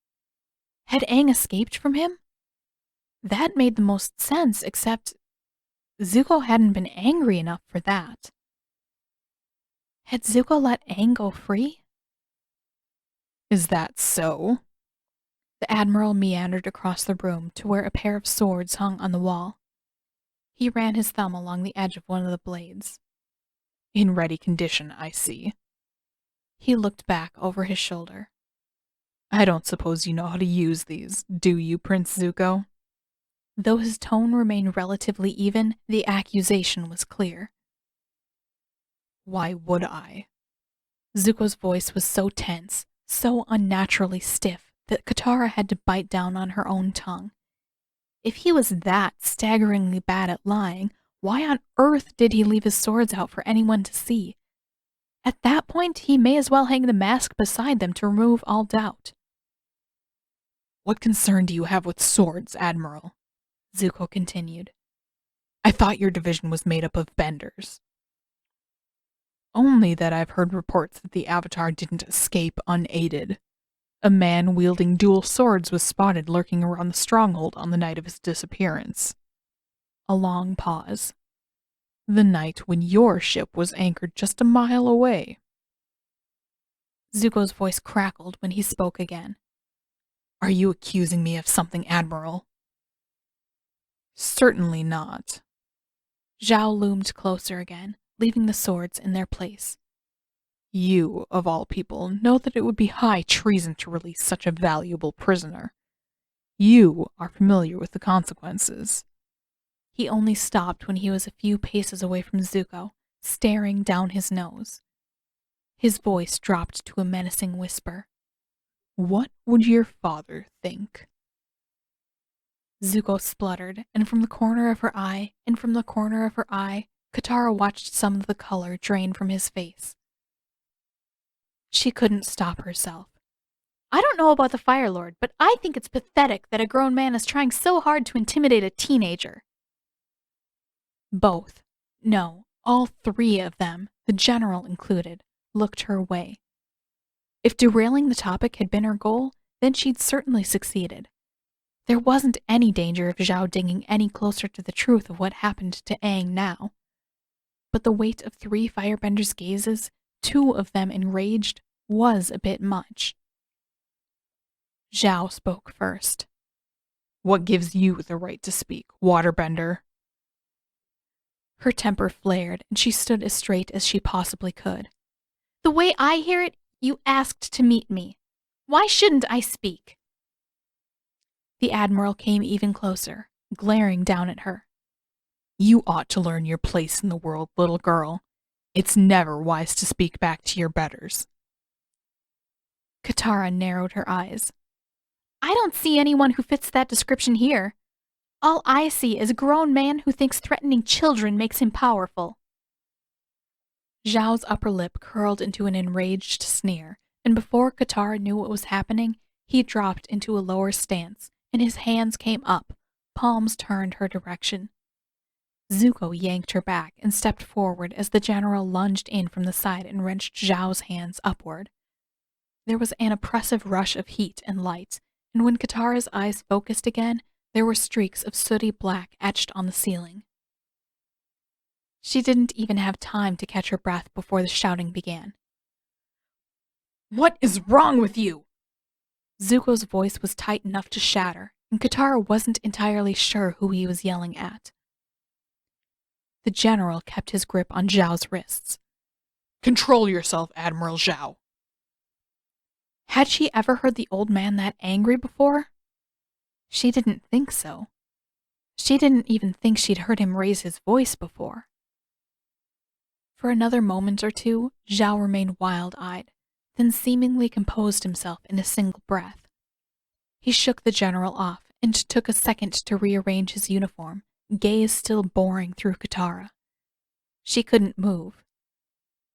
Had Aang escaped from him? That made the most sense, except Zuko hadn't been angry enough for that. Had Zuko let Aang go free? Is that so? The Admiral meandered across the room to where a pair of swords hung on the wall. He ran his thumb along the edge of one of the blades. In ready condition, I see. He looked back over his shoulder. I don't suppose you know how to use these, do you, Prince Zuko? Though his tone remained relatively even, the accusation was clear. Why would I? Zuko's voice was so tense, so unnaturally stiff, that Katara had to bite down on her own tongue. If he was that staggeringly bad at lying, why on earth did he leave his swords out for anyone to see? At that point, he may as well hang the mask beside them to remove all doubt. What concern do you have with swords, Admiral? Zuko continued. I thought your division was made up of benders. Only that I've heard reports that the Avatar didn't escape unaided. A man wielding dual swords was spotted lurking around the stronghold on the night of his disappearance. A long pause. The night when your ship was anchored just a mile away. Zuko's voice crackled when he spoke again. Are you accusing me of something, Admiral? Certainly not. Zhao loomed closer again, leaving the swords in their place. You, of all people, know that it would be high treason to release such a valuable prisoner. You are familiar with the consequences. He only stopped when he was a few paces away from Zuko, staring down his nose. His voice dropped to a menacing whisper. What would your father think? Zuko spluttered, and from the corner of her eye, Katara watched some of the color drain from his face. She couldn't stop herself. I don't know about the Fire Lord, but I think it's pathetic that a grown man is trying so hard to intimidate a teenager. Both, no, all three of them, the general included, looked her way. If derailing the topic had been her goal, then she'd certainly succeeded. There wasn't any danger of Zhao digging any closer to the truth of what happened to Aang now. But the weight of three firebenders' gazes, two of them enraged, was a bit much. Zhao spoke first. What gives you the right to speak, waterbender? Her temper flared, and she stood as straight as she possibly could. The way I hear it, you asked to meet me. Why shouldn't I speak? The Admiral came even closer, glaring down at her. You ought to learn your place in the world, little girl. It's never wise to speak back to your betters. Katara narrowed her eyes. I don't see anyone who fits that description here. All I see is a grown man who thinks threatening children makes him powerful. Zhao's upper lip curled into an enraged sneer, and before Katara knew what was happening, he dropped into a lower stance, and his hands came up, palms turned her direction. Zuko yanked her back and stepped forward as the general lunged in from the side and wrenched Zhao's hands upward. There was an oppressive rush of heat and light, and when Katara's eyes focused again, there were streaks of sooty black etched on the ceiling. She didn't even have time to catch her breath before the shouting began. What is wrong with you? Zuko's voice was tight enough to shatter, and Katara wasn't entirely sure who he was yelling at. The general kept his grip on Zhao's wrists. Control yourself, Admiral Zhao. Had she ever heard the old man that angry before? She didn't think so. She didn't even think she'd heard him raise his voice before. For another moment or two, Zhao remained wild-eyed, then seemingly composed himself in a single breath. He shook the general off and took a second to rearrange his uniform, gaze still boring through Katara. She couldn't move,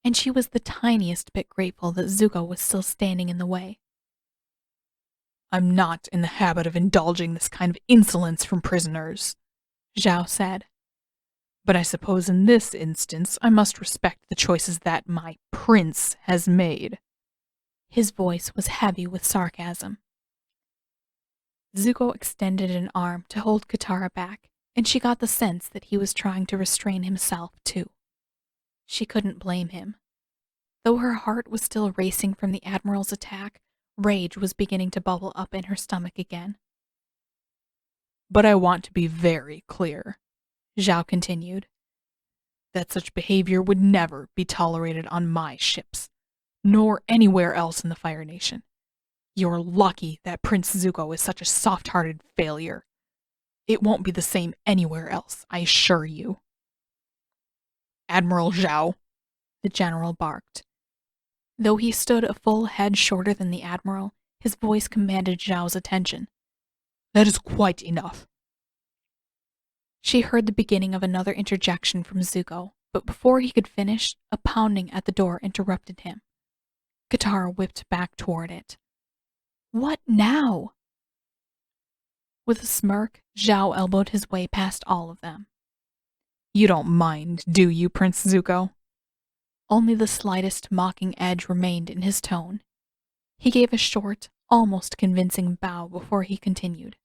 and she was the tiniest bit grateful that Zuko was still standing in the way. I'm not in the habit of indulging this kind of insolence from prisoners, Zhao said. but I suppose in this instance I must respect the choices that my prince has made. His voice was heavy with sarcasm. Zuko extended an arm to hold Katara back, and she got the sense that he was trying to restrain himself, too. She couldn't blame him. Though her heart was still racing from the Admiral's attack, rage was beginning to bubble up in her stomach again. But I want to be very clear, Zhao continued, that such behavior would never be tolerated on my ships, nor anywhere else in the Fire Nation. You're lucky that Prince Zuko is such a soft-hearted failure. It won't be the same anywhere else, I assure you. Admiral Zhao, the general barked. Though he stood a full head shorter than the Admiral, his voice commanded Zhao's attention. That is quite enough. She heard the beginning of another interjection from Zuko, but before he could finish, a pounding at the door interrupted him. Katara whipped back toward it. What now? With a smirk, Zhao elbowed his way past all of them. You don't mind, do you, Prince Zuko? Only the slightest mocking edge remained in his tone. He gave a short, almost convincing bow before he continued.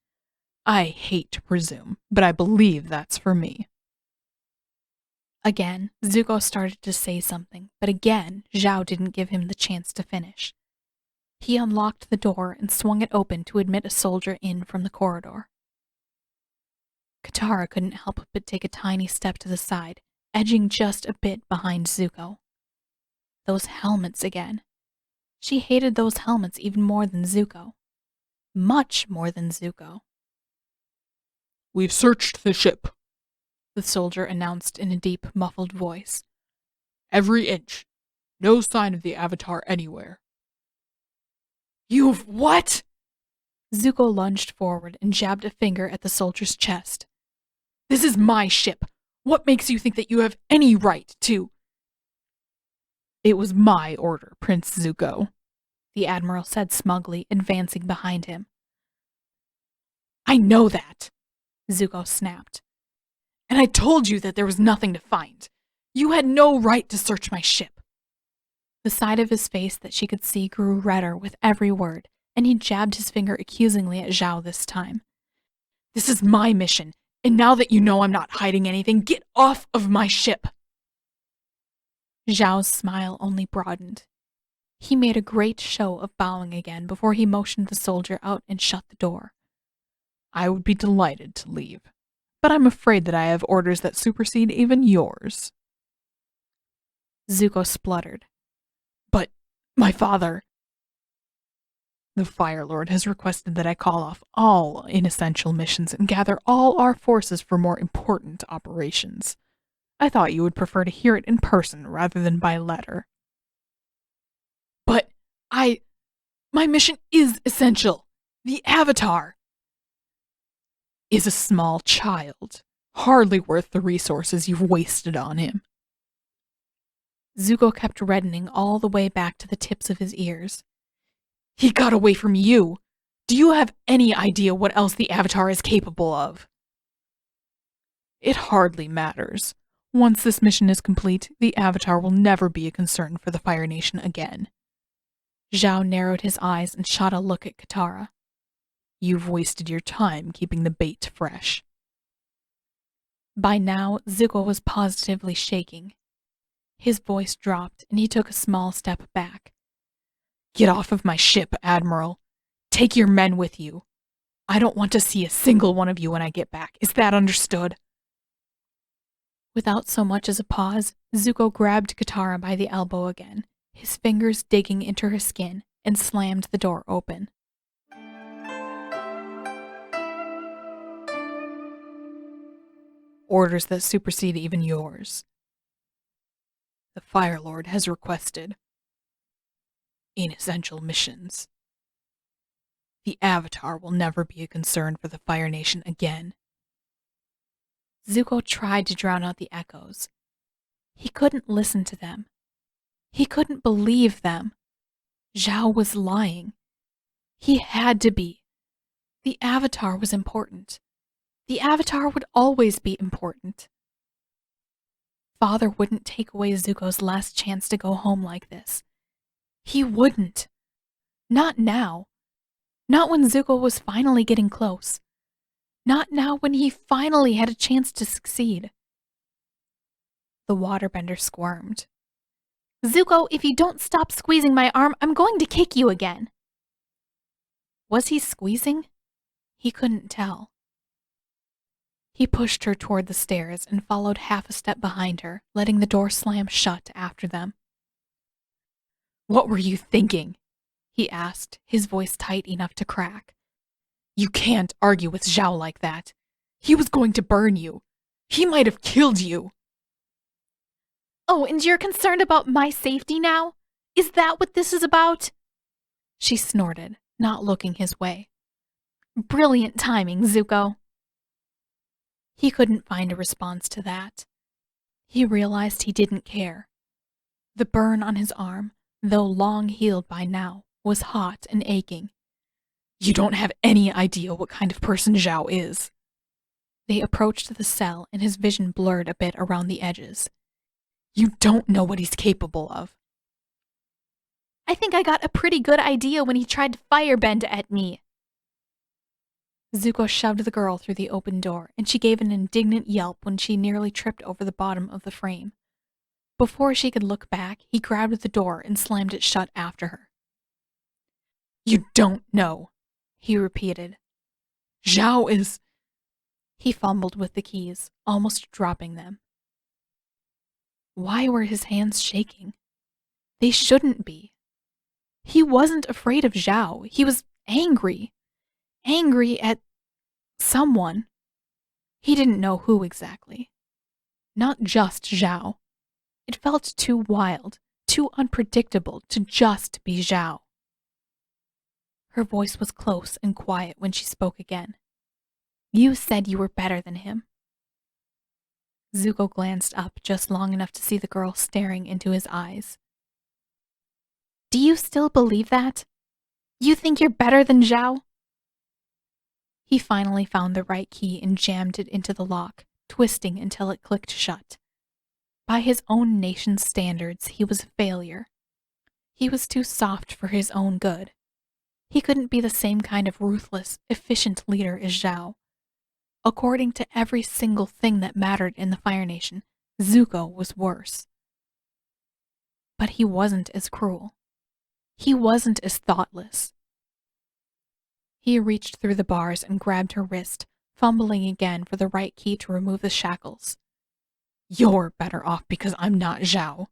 I hate to presume, but I believe that's for me. Again, Zuko started to say something, but again, Zhao didn't give him the chance to finish. He unlocked the door and swung it open to admit a soldier in from the corridor. Katara couldn't help but take a tiny step to the side, edging just a bit behind Zuko. Those helmets again. She hated those helmets even more than Zuko. Much more than Zuko. We've searched the ship, the soldier announced in a deep, muffled voice. Every inch. No sign of the Avatar anywhere. You've what? Zuko lunged forward and jabbed a finger at the soldier's chest. This is my ship. What makes you think that you have any right to? It was my order, Prince Zuko, the Admiral said smugly, advancing behind him. I know that, Zuko snapped. And I told you that there was nothing to find. You had no right to search my ship. The side of his face that she could see grew redder with every word, and he jabbed his finger accusingly at Zhao this time. This is my mission, and now that you know I'm not hiding anything, get off of my ship. Zhao's smile only broadened. He made a great show of bowing again before he motioned the soldier out and shut the door. I would be delighted to leave, but I'm afraid that I have orders that supersede even yours. Zuko spluttered. But my father... The Fire Lord has requested that I call off all inessential missions and gather all our forces for more important operations. I thought you would prefer to hear it in person rather than by letter. But my mission is essential. The Avatar is a small child, hardly worth the resources you've wasted on him. Zuko kept reddening all the way back to the tips of his ears. He got away from you. Do you have any idea what else the Avatar is capable of? It hardly matters. Once this mission is complete, the Avatar will never be a concern for the Fire Nation again. Zhao narrowed his eyes and shot a look at Katara. You've wasted your time keeping the bait fresh. By now, Zuko was positively shaking. His voice dropped, and he took a small step back. Get off of my ship, Admiral. Take your men with you. I don't want to see a single one of you when I get back. Is that understood? Without so much as a pause, Zuko grabbed Katara by the elbow again, his fingers digging into her skin, and slammed the door open. Orders that supersede even yours. The Fire Lord has requested inessential missions. The Avatar will never be a concern for the Fire Nation again. Zuko tried to drown out the echoes. He couldn't listen to them. He couldn't believe them. Zhao was lying. He had to be. The Avatar was important. The Avatar would always be important. Father wouldn't take away Zuko's last chance to go home like this. He wouldn't. Not now. Not when Zuko was finally getting close. Not now when he finally had a chance to succeed. The waterbender squirmed. Zuko, if you don't stop squeezing my arm, I'm going to kick you again. Was he squeezing? He couldn't tell. He pushed her toward the stairs and followed half a step behind her, letting the door slam shut after them. What were you thinking? He asked, his voice tight enough to crack. You can't argue with Zhao like that. He was going to burn you. He might have killed you. Oh, and you're concerned about my safety now? Is that what this is about? She snorted, not looking his way. Brilliant timing, Zuko. He couldn't find a response to that. He realized he didn't care. The burn on his arm, though long healed by now, was hot and aching. You don't have any idea what kind of person Zhao is. They approached the cell and his vision blurred a bit around the edges. You don't know what he's capable of. I think I got a pretty good idea when he tried to firebend at me. Zuko shoved the girl through the open door, and she gave an indignant yelp when she nearly tripped over the bottom of the frame. Before she could look back, he grabbed the door and slammed it shut after her. You don't know, he repeated. Zhao is... He fumbled with the keys, almost dropping them. Why were his hands shaking? They shouldn't be. He wasn't afraid of Zhao. He was angry. Angry at someone. He didn't know who exactly. Not just Zhao. It felt too wild, too unpredictable to just be Zhao. Her voice was close and quiet when she spoke again. You said you were better than him. Zuko glanced up just long enough to see the girl staring into his eyes. Do you still believe that? You think you're better than Zhao? He finally found the right key and jammed it into the lock, twisting until it clicked shut. By his own nation's standards, he was a failure. He was too soft for his own good. He couldn't be the same kind of ruthless, efficient leader as Zhao. According to every single thing that mattered in the Fire Nation, Zuko was worse. But he wasn't as cruel. He wasn't as thoughtless. He reached through the bars and grabbed her wrist, fumbling again for the right key to remove the shackles. You're better off because I'm not Zhao.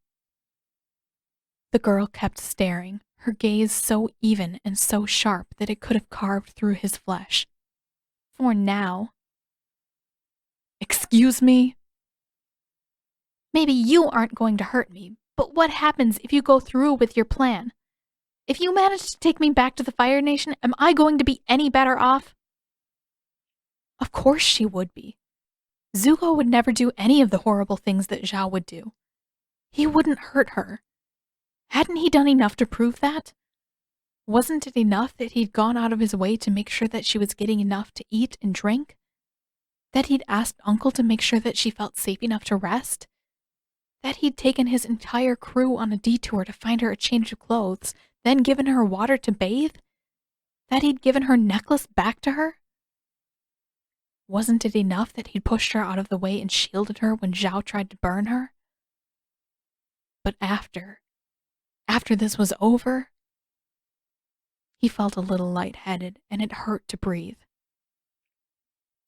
The girl kept staring, her gaze so even and so sharp that it could have carved through his flesh. For now. Excuse me? Maybe you aren't going to hurt me, but what happens if you go through with your plan? If you manage to take me back to the Fire Nation, am I going to be any better off? Of course she would be. Zuko would never do any of the horrible things that Zhao would do. He wouldn't hurt her. Hadn't he done enough to prove that? Wasn't it enough that he'd gone out of his way to make sure that she was getting enough to eat and drink? That he'd asked Uncle to make sure that she felt safe enough to rest? That he'd taken his entire crew on a detour to find her a change of clothes, then given her water to bathe? That he'd given her necklace back to her? Wasn't it enough that he'd pushed her out of the way and shielded her when Zhao tried to burn her? But after this was over, he felt a little lightheaded and it hurt to breathe.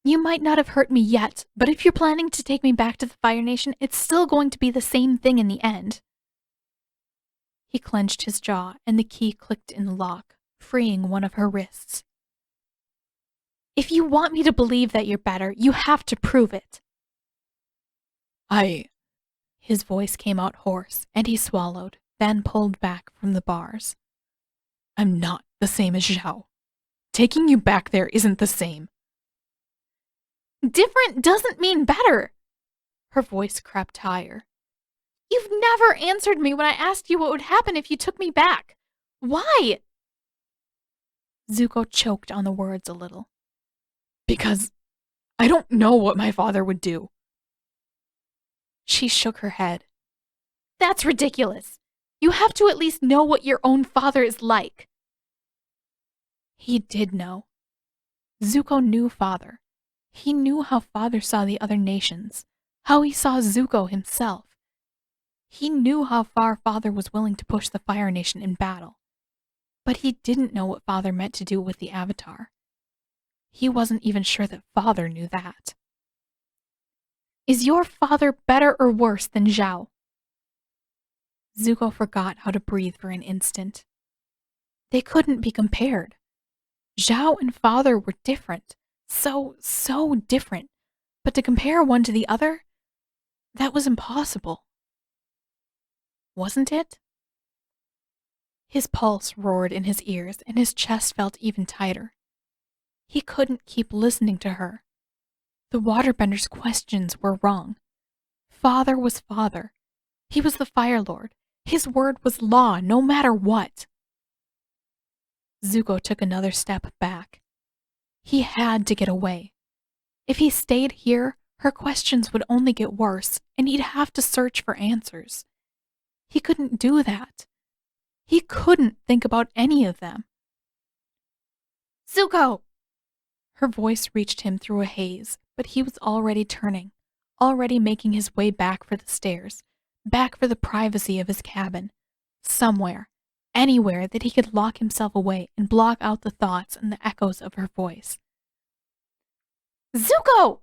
You might not have hurt me yet, but if you're planning to take me back to the Fire Nation, it's still going to be the same thing in the end. He clenched his jaw and the key clicked in the lock, freeing one of her wrists. If you want me to believe that you're better, you have to prove it. His voice came out hoarse, and he swallowed, then pulled back from the bars. I'm not the same as Zhao. Taking you back there isn't the same. Different doesn't mean better. Her voice crept higher. You've never answered me when I asked you what would happen if you took me back. Why? Zuko choked on the words a little. Because I don't know what my father would do. She shook her head. That's ridiculous. You have to at least know what your own father is like. He did know. Zuko knew Father. He knew how Father saw the other nations, how he saw Zuko himself. He knew how far Father was willing to push the Fire Nation in battle. But he didn't know what Father meant to do with the Avatar. He wasn't even sure that Father knew that. Is your father better or worse than Zhao? Zuko forgot how to breathe for an instant. They couldn't be compared. Zhao and Father were different. So different. But to compare one to the other, that was impossible. Wasn't it? His pulse roared in his ears, and his chest felt even tighter. He couldn't keep listening to her. The waterbender's questions were wrong. Father was Father. He was the Fire Lord. His word was law, no matter what. Zuko took another step back. He had to get away. If he stayed here, her questions would only get worse, and he'd have to search for answers. He couldn't do that. He couldn't think about any of them. Zuko! Her voice reached him through a haze, but he was already turning, already making his way back for the stairs, back for the privacy of his cabin, somewhere, anywhere that he could lock himself away and block out the thoughts and the echoes of her voice. Zuko!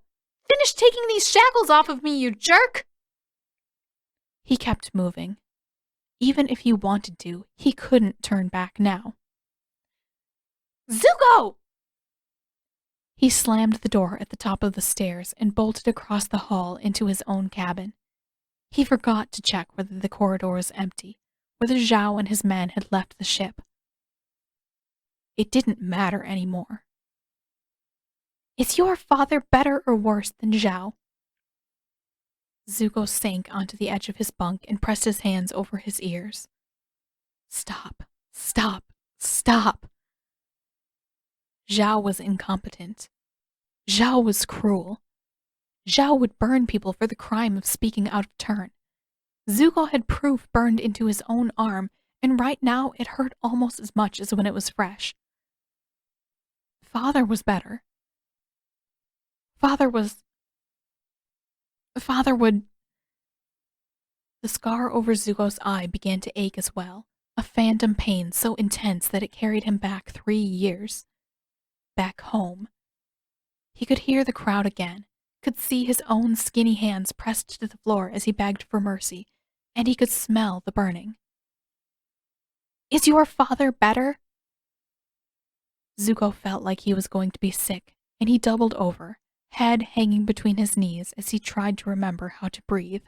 Finish taking these shackles off of me, you jerk! He kept moving. Even if he wanted to, he couldn't turn back now. Zuko! He slammed the door at the top of the stairs and bolted across the hall into his own cabin. He forgot to check whether the corridor was empty, whether Zhao and his men had left the ship. It didn't matter anymore. Is your father better or worse than Zhao? Zuko sank onto the edge of his bunk and pressed his hands over his ears. Stop, stop, stop. Zhao was incompetent. Zhao was cruel. Zhao would burn people for the crime of speaking out of turn. Zuko had proof burned into his own arm, and right now it hurt almost as much as when it was fresh. Father was better. Father would... The scar over Zuko's eye began to ache as well, a phantom pain so intense that it carried him back 3 years. Back home. He could hear the crowd again, could see his own skinny hands pressed to the floor as he begged for mercy, and he could smell the burning. Is your father better? Zuko felt like he was going to be sick, and he doubled over, head hanging between his knees as he tried to remember how to breathe.